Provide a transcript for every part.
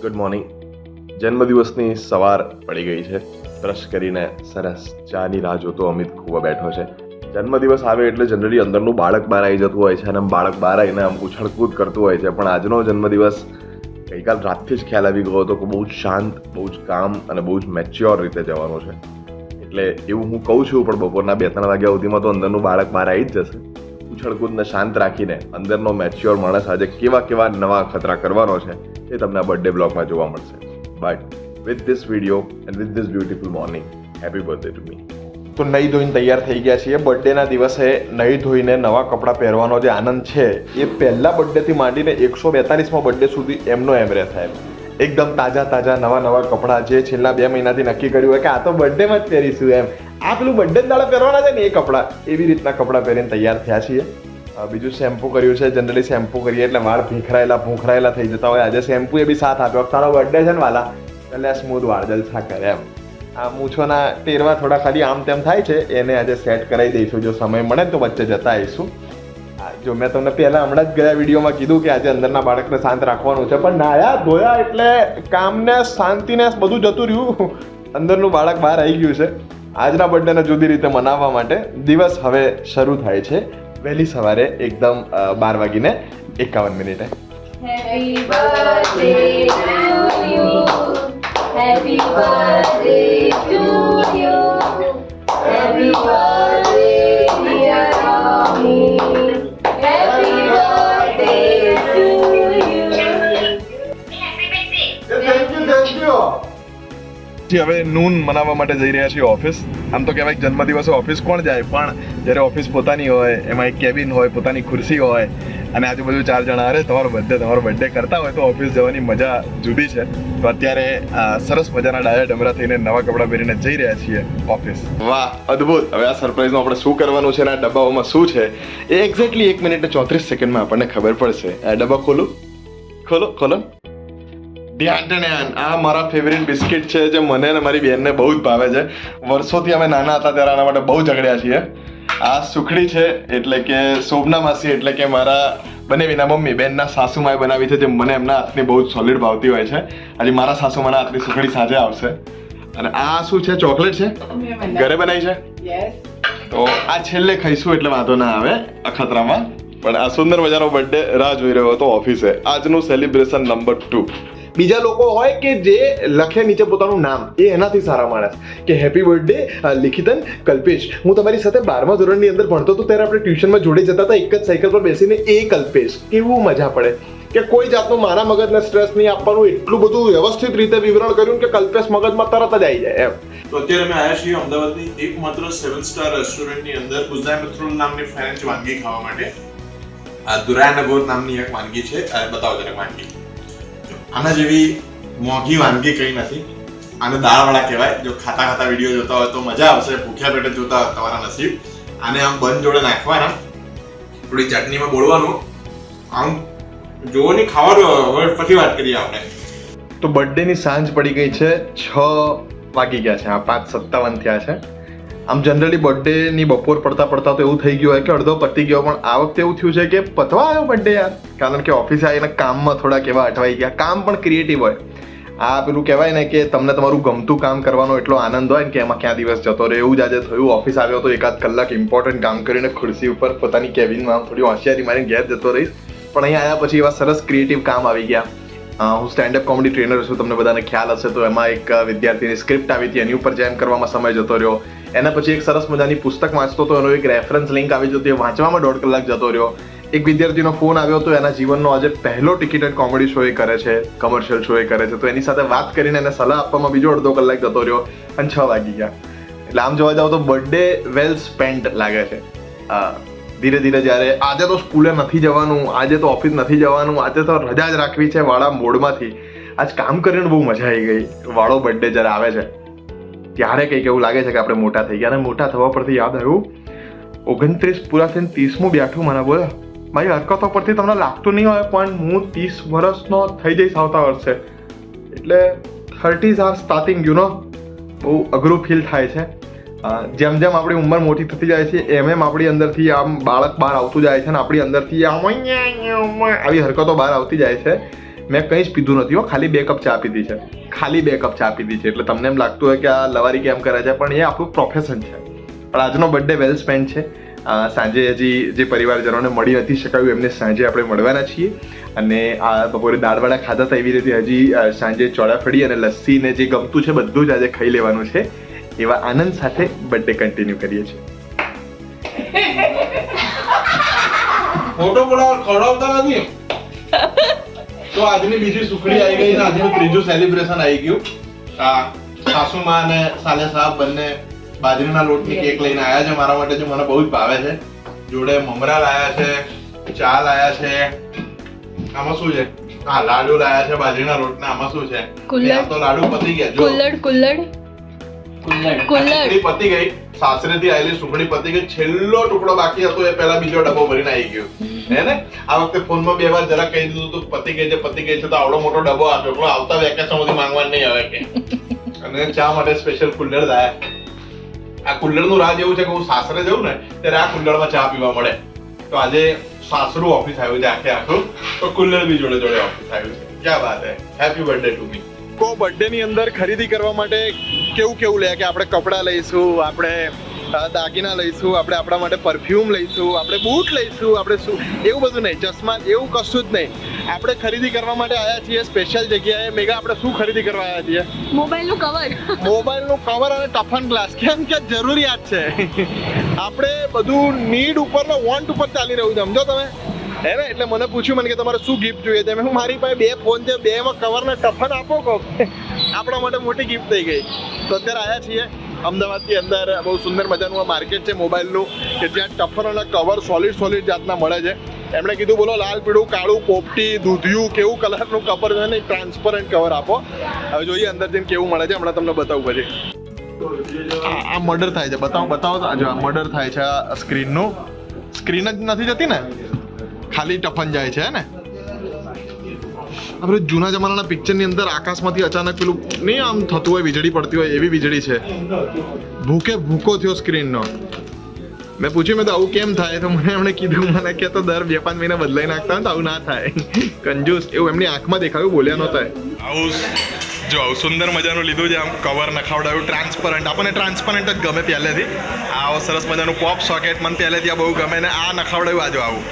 Good morning. જન્મદિવસની સવાર પડી ગઈ છે. બ્રશ કરીને સરસ ચાની રાહ જોતો અમિત ખૂબ બેઠો છે. જન્મદિવસ આવે એટલે જનરલી અંદરનું બાળક બહાર આવી જતું હોય છે અને બાળક બહાર આવીને આમ ઉછળકૂદ કરતું હોય છે. પણ આજનો જન્મદિવસ ગઈકાલ રાતથી જ ખ્યાલ આવી ગયો હતો કે બહુ જ શાંત, બહુ જ કામ અને બહુ જ મેચ્યોર રીતે જવાનો છે. એટલે એવું હું કહું છું, પણ બપોરના 2-3 વાગ્યા સુધીમાં તો અંદરનું બાળક બહાર આવી જ જશે. ઉછળકૂદને શાંત રાખીને અંદરનો મેચ્યોર માણસ આજે કેવા નવા ખતરા કરવાનો છે એ તમને આ બર્થડે બ્લોગમાં જોવા મળશે. But with this video and with this beautiful morning, happy birthday to me. તો નહીં ધોઈને તૈયાર થઈ ગયા છીએ. બર્થડેના દિવસે નહીં ધોઈને નવા કપડાં પહેરવાનો જે આનંદ છે એ પહેલા બર્થડેથી માંડીને 142માં બર્થડે સુધી એમનો એમ રહે સાહેબ. એકદમ તાજા નવા કપડાં જે છેલ્લા 2 મહિનાથી નક્કી કર્યું હોય કે આ તો બર્થડેમાં જ પહેરીશું એમ, આ પેલું બર્થડે દાડા પહેરવાના છે ને એ કપડાં, એવી રીતના કપડાં પહેરીને તૈયાર થયા છીએ. બીજું શેમ્પુ કર્યું છે. જનરલી શેમ્પુ કરીએ એટલે વાળ ભૂખરાયેલા થઈ જતા હોય. આજે શેમ્પુએ બી સાથ આપ્યો. તારો બર્થડે છે ને વાલા, એટલે સ્મૂથ વાળ જલસા કરે એમ. આ મૂછોના ટેરવા થોડા ખાલી આમ તેમ થાય છે, એને આજે સેટ કરાવી દઈશું. જો સમય મળે ને તો વચ્ચે જતા આવીશું. જો મેં તમને પહેલા હમણાં જ ગયા વિડીયોમાં કીધું કે આજે અંદરના બાળકને શાંત રાખવાનું છે, પણ નાયા ધોયા એટલે કામને શાંતિને બધું જતું રહ્યું. અંદરનું બાળક બહાર આવી ગયું છે. આજના બર્થડેને જુદી રીતે મનાવવા માટે દિવસ હવે શરૂ થાય છે વહેલી સવારે એકદમ 12:51. Happy birthday to you. Happy birthday to you. Happy birthday, dear Tommy. Happy birthday to you. Thank you. હવે નૂન મનાવવા માટે જઈ રહ્યા છીએ ઓફિસ. આમ તો કહેવાય જન્મદિવસે ઓફિસ કોણ જાય, પણ જ્યારે ઓફિસ પોતાની હોય, એમાં એક કેબિન હોય, પોતાની ખુરશી હોય અને આજુબાજુ 4 જણા અરે તમારો બર્થડે કરતા હોય તો ઓફિસ જવાની મજા જુદી છે. તો અત્યારે સરસ મજાના ડાયા ડમરા થઈને નવા કપડાં પહેરીને જઈ રહ્યા છીએ ઓફિસ. વાહ, અદ્ભુત. હવે આ સરપ્રાઈઝમાં આપણે શું કરવાનું છે અને આ ડબ્બાઓમાં શું છે એ એક્ઝેક્ટલી 1 મિનિટ ને 34 સેકન્ડમાં આપણને ખબર પડશે. આ ડબ્બા ખોલો. આ મારા ફેવરિટ બિસ્કિટ છે જે મને અને મારી બેનને બહુ જ ભાવે છે. વર્ષોથી અમે નાના હતા ત્યારે આના માટે બહુ ઝઘડ્યા છીએ. આ સુખડી છે, એટલે કે શોભના માસી, એટલે કે મારા બનેવીના મમ્મી, બેનના સાસુમાએ બનાવી છે, જે મને એમના હાથની બહુ જ સોલિડ ભાવતી હોય છે. હજી મારા સાસુમાના હાથની સુખડી સાંજે આવશે. અને આ શું છે? ચોકલેટ છે, ઘરે બનાવી છે. તો આ છેલ્લે ખાઈશું એટલે વાંધો ના આવે અખતરામાં. પણ આ સુંદર મજાનો બર્થડે રાહ જોઈ રહ્યો હતો ઓફિસે. આજનું સેલિબ્રેશન નંબર 2. બીજા લોકો હોય કે જે લખે નીચે પોતાનું નામ, એ એનાથી સારા માણસ કે હેપી બર્થડે લિખિતન કલ્પેશ. હું તમારી સાથે 12મા ધોરણની અંદર ભણતો હતો ત્યારે આપણે ટ્યુશનમાં જોડે જતા હતા, એક જ સાયકલ પર બેસીને. એ કલ્પેશ, કેવું મજા પડે કે કોઈ જાતનું મારા મગજને સ્ટ્રેસ નહીં આપવાનું, એટલું બધું વ્યવસ્થિત રીતે વિવરણ કર્યું કે કલ્પેશ મગજમાં તરત જ આવી જાય એમ. તો અત્યારે અમે આવ્યા છીએ અમદાવાદની એકમાત્ર 7 સ્ટાર રેસ્ટોરન્ટની અંદર ઉઝાય મથરુલ નામની ફ્રેન્ચ વાનગી ખાવા માટે. આ દુરાયનગોર નામની એક વાનગી છે. બતાવો જરાક વાનગી. આના જેવી મોંઘી વાનગી કઈ નથી. આને દાળવાળા કહેવાય. જો ખાતા વિડીયો જોતા હોય તો મજા આવશે. ભૂખ્યા પેટે જોતા હોય તમારા નસીબ. આને આમ બન જોડે નાખવાના, થોડી ચટણીમાં બોળવાનું, આમ જોવાની ખાવાનું. હવે પછી વાત કરીએ આપણે. તો બર્થડેની સાંજ પડી ગઈ છે, 6 વાગી ગયા છે. 5:57 થયા છે. આમ જનરલી બર્થડેની બપોર પડતા તો એવું થઈ ગયું હોય કે અડધો પતી ગયો, પણ આ વખતે એવું થયું છે કે પતવા આવ્યો બર્થડે યાર. કારણ કે ઓફિસે આવીને કામમાં થોડા કેવા અટવાઈ ગયા. કામ પણ ક્રિએટિવ હોય. આ પેલું કહેવાય ને કે તમને તમારું ગમતું કામ કરવાનો એટલો આનંદ હોય ને કે એમાં ક્યાં દિવસ જતો રહે, એવું જ આજે થયું. ઓફિસ આવ્યો તો 1 કલાક ઇમ્પોર્ટન્ટ કામ કરીને ખુરશી ઉપર પોતાની કેબિનમાં થોડી હોશિયારી મારીને ઘેર જતો રહીશ. પણ અહીંયા આવ્યા પછી એવા સરસ ક્રિએટિવ કામ આવી ગયા. હું સ્ટેન્ડઅપ કોમેડી ટ્રેનર છું, તમને બધાને ખ્યાલ હશે. તો એમાં એક વિદ્યાર્થીની સ્ક્રિપ્ટ આવી હતી, એની ઉપર જેમ કરવામાં સમય જતો રહ્યો. એના પછી એક સરસ મજાની પુસ્તક વાંચતો હતો, એનો એક રેફરન્સ લિંક આવી જતી, વાંચવામાં 1.5 કલાક જતો રહ્યો. એક વિદ્યાર્થીનો ફોન આવ્યો હતો, એના જીવનનો આજે પહેલો ટિકિટેડ કોમેડી શો એ કરે છે, કમર્શિયલ શો એ કરે છે. તો એની સાથે વાત કરીને એને સલાહ આપવામાં બીજો 1.5 કલાક જતો રહ્યો અને 6 વાગી ગયા. એટલે આમ જોવા જાવ તો બર્થડે વેલ સ્પેન્ટ લાગે છે. ધીરે ધીરે જ્યારે આજે તો સ્કૂલે નથી જવાનું, આજે તો ઓફિસ નથી જવાનું, આજે તો રજા જ રાખવી છે વાળા મોડમાંથી. આજ કામ કરીને બહુ મજા આવી ગઈ. વાળો બર્થડે જ્યારે આવે છે ત્યારે કંઈક એવું લાગે છે કે આપણે મોટા થઈ ગયા. અને મોટા થવા પરથી યાદ આવ્યું, 29 પૂરા થઈને 30મું બેઠું. મને બોલો, મારી હરકતો પરથી તમને લાગતું નહીં હોય પણ હું 30 વર્ષનો થઈ જઈશ આવતા વર્ષે. એટલે 30s આર સ્ટાર્ટિંગ, બહુ અઘરું ફીલ થાય છે. જેમ જેમ આપણી ઉંમર મોટી થતી જાય છે એમ એમ આપણી અંદરથી આમ બાળક બહાર આવતું જાય છે ને આપણી અંદરથી આમ આવી હરકતો બહાર આવતી જાય છે. મેં કંઈ જ પીધું નથી હો, ખાલી 2 કપ ચા પીધી છે, ખાલી 2 કપ ચા પીધી છે. એટલે તમને એમ લાગતું હોય કે આ લવારી કેમ કરે છે, પણ એ આપણું પ્રોફેશન છે. પણ આજનો બર્થડે વેલ સ્પેન્ડ છે. સાંજે હજી જે પરિવારજનોને મળી નથી શકાયું એમને સાંજે આપણે મળવાના છીએ. અને આ બપોરે દાળવડા ખાધા હતા એવી રીતે હજી સાંજે ચોળાફળી અને લસ્સી ને જે ગમતું છે બધું જ આજે ખાઈ લેવાનું છે. એવા આનંદ સાથે બર્થડે કન્ટિન્યુ કરીએ છીએ. ફોટો બોલાવ ખવડાવતા નથી. તો આજની બીજી સુખડી આવી ગઈ ને આજનું ત્રીજું સેલિબ્રેશન આવી ગયું. સાસુમા અને સાલે સાહેબ બંને બાજરીના લોટની કેક લઈને આવ્યા છે મારા માટે, જે મને બહુ જ ભાવે છે. જોડે મમરા લાયા છે, ચા લાયા છે. આમાં શું છે? હા, લાડુ લાયા છે બાજરીના લોટના. આમાં શું છે? આ તો લાડુ પતી ગયા. જો સુખડી પતી ગઈ. સાસરેથી આવેલી સુખડી પતી ગઈ. છેલ્લો ટુકડો બાકી હતો એ પહેલા બીજો ડબ્બો ભરીને આવી ગયો. હે ને? આ વખતે ફોનમાં 2 વાર જરા કહી દીધું તો પતી ગઈ છે તો આવડો મોટો ડબ્બો આપ્યો. એટલે આવતા વેકેશન સુધી માંગવાનું નહીં આવે કે. અને ચા માટે સ્પેશિયલ કુલ્લર લાયા. આ કુલ્લરનું રાજ એવું છે કે હું સાસરે જઉં ને ત્યારે આ કુલ્લરમાં ચા પીવા મળે. તો આજે સાસરું ઓફિસ આવ્યું છે આખું, તો કુલ્લર બી જોડે જોડે ઓફિસ આવ્યું છે. ક્યાં વાત હે. Happy birthday to me. તો બર્થડે ની અંદર ખરીદી કરવા માટે કેવું લે કે આપણે કપડાં લઈશું, આપણે દાગીના લઈશું, આપણે આપણા માટે પરફ્યુમ લઈશું, આપણે બૂટ લઈશું, આપણે શું એવું બધું નહીં, ચશ્મા એવું કશું જ નહીં. આપણે ખરીદી કરવા માટે આવ્યા છીએ સ્પેશિયલ જગ્યાએ. મેઘા, આપણે શું ખરીદી કરવા આવ્યા છીએ? મોબાઈલનું કવર અને ટફન ગ્લાસ. કેમ કે જરૂરિયાત છે. આપણે બધું નીડ ઉપર ને વોન્ટ ઉપર ચાલી રહ્યું છે, સમજો તમે? હે ને? એટલે મને પૂછ્યું મને કે તમારે શું ગિફ્ટ જોઈએ છે. મેં મારી પાસે 2 ફોન છે, 2માં કવર ને ટફન આપો કહો. આપણા માટે મોટી ગિફ્ટ થઈ ગઈ. તો અત્યારે આવ્યા છીએ અમદાવાદની અંદર બહુ સુંદર મજાનું આ માર્કેટ છે મોબાઈલનું, કે જ્યાં ટફન અને કવર સોલિડ જાતના મળે છે. એમણે કીધું બોલો લાલ, પીળું, કાળું, પોપટી, દૂધિયું કેવું કલરનું કવર છે ને ટ્રાન્સપરન્ટ કવર આપો. હવે જોઈએ અંદર જઈને કેવું મળે છે, હમણાં તમને બતાવું પછી. આ મર્ડર થાય છે, બતાવો જો આ મર્ડર થાય છે. આ સ્ક્રીન જ નથી જતી ને, ખાલી ટફન જાય છે ને. આપણે જૂના જમાનાના પિક્ચરની અંદર આકાશમાંથી અચાનક પેલું નહીં આમ થતું હોય, વીજળી પડતી હોય એવી વીજળી છે. ભૂકો થયો સ્ક્રીનનો. મેં પૂછ્યું મેં તો આવું કેમ થાય, તો મને એમણે કીધું મને કે તો દર 2-5 મહિના બદલાઈ નાખતા હોય તો આવું ના થાય. કંજૂસ એવું એમની આંખમાં દેખાયું, બોલ્યા નહોતા. આવું સુંદર મજાનું લીધું છે, આમ કવર નખાવડાવ્યું ટ્રાન્સપરન્ટ. આપણને ટ્રાન્સપરન્ટ જ ગમે પહેલેથી. આવો સરસ મજાનું પોપ સોકેટ મને પહેલેથી બહુ ગમે ને આ નખાવડાવ્યું. આજો આવું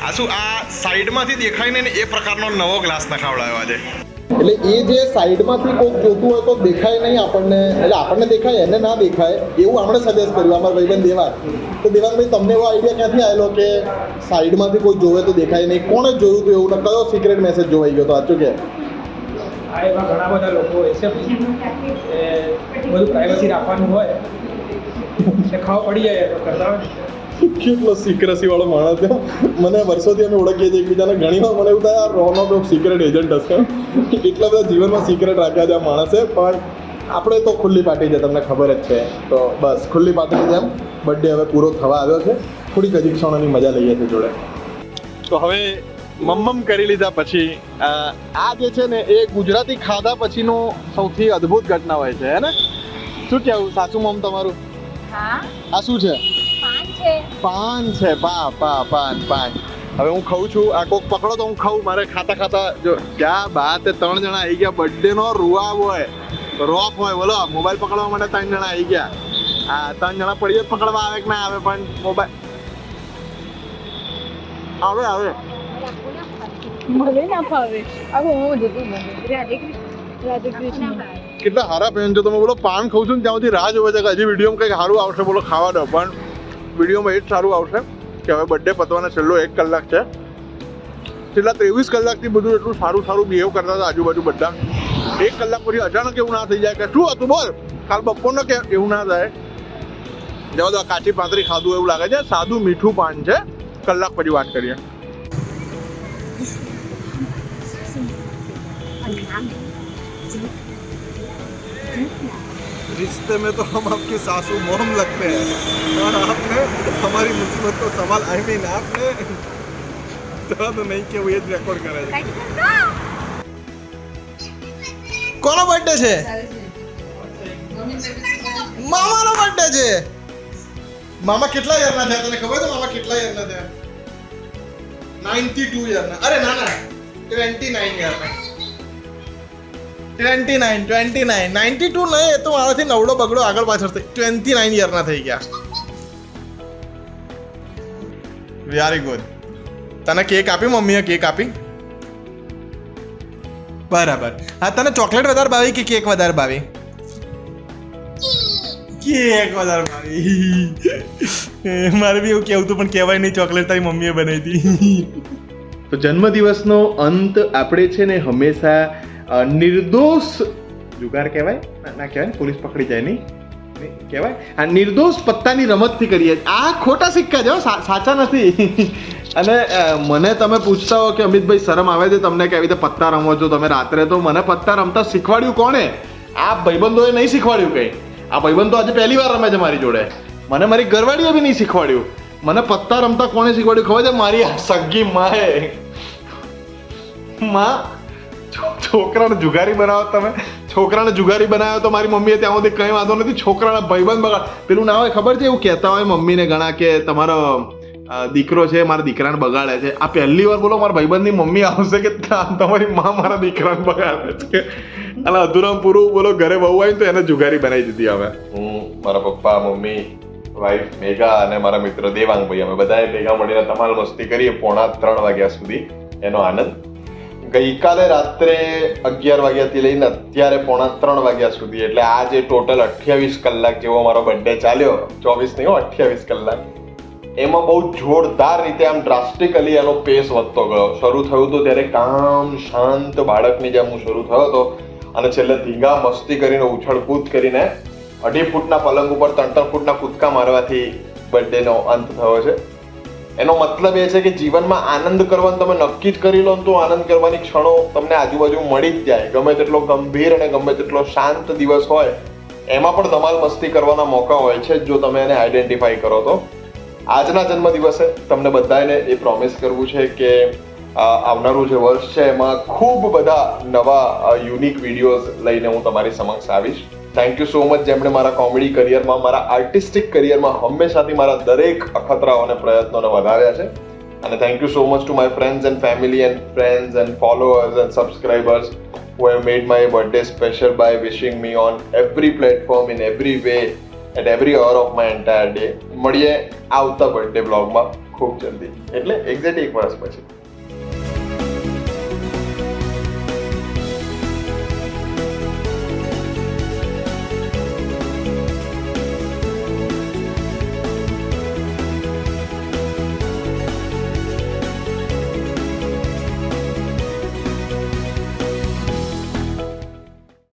આ શું આ સાઈડમાંથી દેખાય ને એ પ્રકારનો નવો ગ્લાસ નખાવડાવ્યો આજે. એટલે એ જે સાઈડમાંથી કોઈક જોતું હોય તો દેખાય નહીં આપણને, એટલે આપણને દેખાય એને ના દેખાય એવું આપણે સજેસ્ટ કર્યું અમારા ભાઈબંધ દેવાન. તો દેવાનભાઈ, તમને એવો આઈડિયા ક્યાંથી આવેલો કે સાઈડમાંથી કોઈ જોવે તો દેખાય નહીં? કોણે જોયું હતું એવું ને કયો સિક્રેટ મેસેજ જોવાઈ ગયો તો? સાચું કે આ એવા ઘણા બધા લોકો હોય છે કે બધું પ્રાઇવસી રાખવાનું હોય એટલે ખાવા પડી જાય તો કરતા હોય. કેટલો સિક્રેસી વાળો માણસ છે. મને વર્ષોથી અમે ઓળખીએ છીએ એકબીજાને. ઘણીવાર મને એવું થાય આ રોનો તો સિક્રેટ એજન્ટ હશે. એટલા બધા જીવનમાં સિક્રેટ રાખ્યા છે આ માણસે. પણ આપણે તો ખુલ્લી પાર્ટી છે, તમને ખબર જ છે. તો બસ ખુલ્લી પાર્ટીની જેમ બર્થડે હવે પૂરો થવા આવ્યો છે. થોડીક હજી ક્ષણોની મજા લઈએ છીએ જોડે. તો હવે મમ્મમ કરી લીધા પછી આ જે છે ને એ ગુજરાતી ખાધા પછીનો સૌથી અદ્ભુત ઘટના હોય છે, હે ને? શું કહેવું સાસુ મમ તમારું? આ શું છે? પાન છે. પાન. હવે હું ખાઉં છું. આ કોક પકડો તો હું ખાઉં. મારે ખાતા જો ક્યાં બાત. 3 જણા આવી ગયા. બર્થડે નો રૂઆબ હોય, રોફ હોય. બોલો, મોબાઈલ પકડવા માટે 3 જણા આવી ગયા. હા, 3 જણા પડીએ પકડવા આવે કે ના આવે, પણ મોબાઈલ આવે. મને ના ફાવે. હવે હું જતું રાધે કૃષ્ણ. કેટલા હારા ફેન છો તમે. બોલો, પાન ખાઉં છું ને ત્યાં સુધી રાહ જોવે છે કે હજી વિડીયોમાં કંઈક સારું આવશે. બોલો, ખાવા દો. પણ વિડીયોમાં એ જ સારું આવશે કે હવે બર્થડે પતવાના છેલ્લો 1 કલાક છે. છેલ્લા 23 કલાકથી બધું એટલું સારું બિહેવ કરતા હતા આજુબાજુ બધા. 1 કલાક પછી અચાનક એવું ના થઈ જાય કે શું હતું બોલ કાલ બપોરનો, કે એવું ના થાય. જવા દો, કાચી પાંતરી ખાધું એવું લાગે છે. સાદું મીઠું પાન છે. કલાક પછી વાત કરીએ. रिश्ते में तो हम आपकी सासू मोम लगते हैं और आपने हमारी मुसीबत को सवाल आई मीन आपने तो नहीं कि वो ये रिकॉर्ड करे છે. કોનો બર્થડે છે? મામાનો બર્થડે છે. મામા કેટલા યરના થયા તને ખબર છે? મામા કેટલા યરના થયા? 92 યરના. અરે ના 29 યરના 29 92 નહીં, એ તો મારાથી નવડો બગડો આગળ પાછળ થઈ 29 યરના થઈ ગયા. Very good. તને કેક આપી, મમ્મીએ કેક આપી? બરાબર. હા, તને ચોકલેટ વધારે ભાવી કે કેક વધારે ભાવી? કેક વધારે ભાવી. મારે બી એવું કહેવું હતું પણ કહેવાય નહીં, ચોકલેટ તારી મમ્મીએ બનાવી હતી. તો જન્મદિવસનો અંત આપણે છે ને હંમેશા નિર્દોષ જુગાર કહેવાય ના કહેવાય, પોલીસ પકડી જાય નહીં કહેવાય, આ નિર્દોષ પત્તાની રમતથી કરીએ. આ ખોટા સિક્કા છે, સાચા નથી. અને મને તમે પૂછતા હો કે અમિતભાઈ શરમ આવે છે તમને કે આવી રીતે પત્તા રમો છો તમે રાત્રે, તો મને પત્તા રમતા શીખવાડ્યું કોણે? આ ભાઈબંધોએ નહીં શીખવાડ્યું કંઈ. આ ભાઈબંધો આજે પહેલી વાર રમે છે મારી જોડે. મને મારી ઘરવાળીએ બી નહીં શીખવાડ્યું. મને પત્તા રમતા કોણે શીખવાડ્યું ખબર છે? મારી સગી માએ. માં છોકરાને જુગારી બનાવો, તમે છોકરાને જુગારી બનાવ્યો તો મારી મમ્મીએ ત્યાં સુધી કંઈ વાંધો નથી, છોકરાના ભાઈબંધ બગાડ. પેલું ના હોય ખબર છે, એવું કહેતા હોય મમ્મીને ઘણા કે તમારો દીકરો છે મારા દીકરાને બગાડે છે. આ પહેલી વાર બોલો મારા ભાઈબંધની મમ્મી આવશે કે તમારી માં મારા દીકરાને બગાડે છે. અને અધૂરામ પૂરું બોલો ઘરે બહુ આવી તો એને જુગારી બનાવી દીધી. હવે હું, મારા પપ્પા, મમ્મી, વાઈફ મેઘા અને મારા મિત્ર દેવાંગભાઈ, અમે બધાએ ભેગા મળીને ધમાલ મસ્તી કરીએ 2:45 વાગ્યા સુધી. એનો આનંદ ગઈકાલે રાત્રે 11 વાગ્યાથી લઈને અત્યારે 2:45 વાગ્યા સુધી, એટલે આજે ટોટલ 28 કલાક જેવો મારો બર્થડે ચાલ્યો. 24 નહીં, 28 કલાક. એમાં બહુ જોરદાર રીતે આમ ડ્રાસ્ટિકલી એનો પેસ વધતો ગયો. શરૂ થયું હતું ત્યારે કામ શાંત બાળકની જેમ હું શરૂ થયો હતો, અને છેલ્લે ધીંગા મસ્તી કરીને ઉછળકૂદ કરીને 2.5 ફૂટના પલંગ ઉપર 3-3 ફૂટના કૂદકા મારવાથી બર્થડેનો અંત થયો છે. એનો મતલબ એ છે કે જીવનમાં આનંદ કરવાનું તમે નક્કી જ કરી લો તો આનંદ કરવાની ક્ષણો તમને આજુબાજુ મળી જ જાય. ગમે તેટલો ગંભીર અને ગમે તેટલો શાંત દિવસ હોય, એમાં પણ ધમાલ મસ્તી કરવાના મોકા હોય છે જો તમે એને આઈડેન્ટિફાઈ કરો તો. આજના જન્મદિવસે તમને બધાને એ પ્રોમિસ કરવું છે કે આવનારું જે વર્ષ છે એમાં ખૂબ બધા નવા યુનિક વિડીયોઝ લઈને હું તમારી સમક્ષ આવીશ. થેન્ક યુ સો મચ જેમણે મારા કોમેડી કરિયરમાં, મારા આર્ટિસ્ટિક કરિયરમાં હંમેશાથી મારા દરેક અખતરાઓ અને પ્રયત્નોને વધાર્યા છે. અને thank you so much to my friends and family and friends and followers and subscribers who have made my birthday special by wishing me on every platform in every way at every hour of my entire day. મળીએ આવતા birthday બ્લોગમાં ખૂબ જલ્દી, એટલે exact 1 વર્ષ પછી.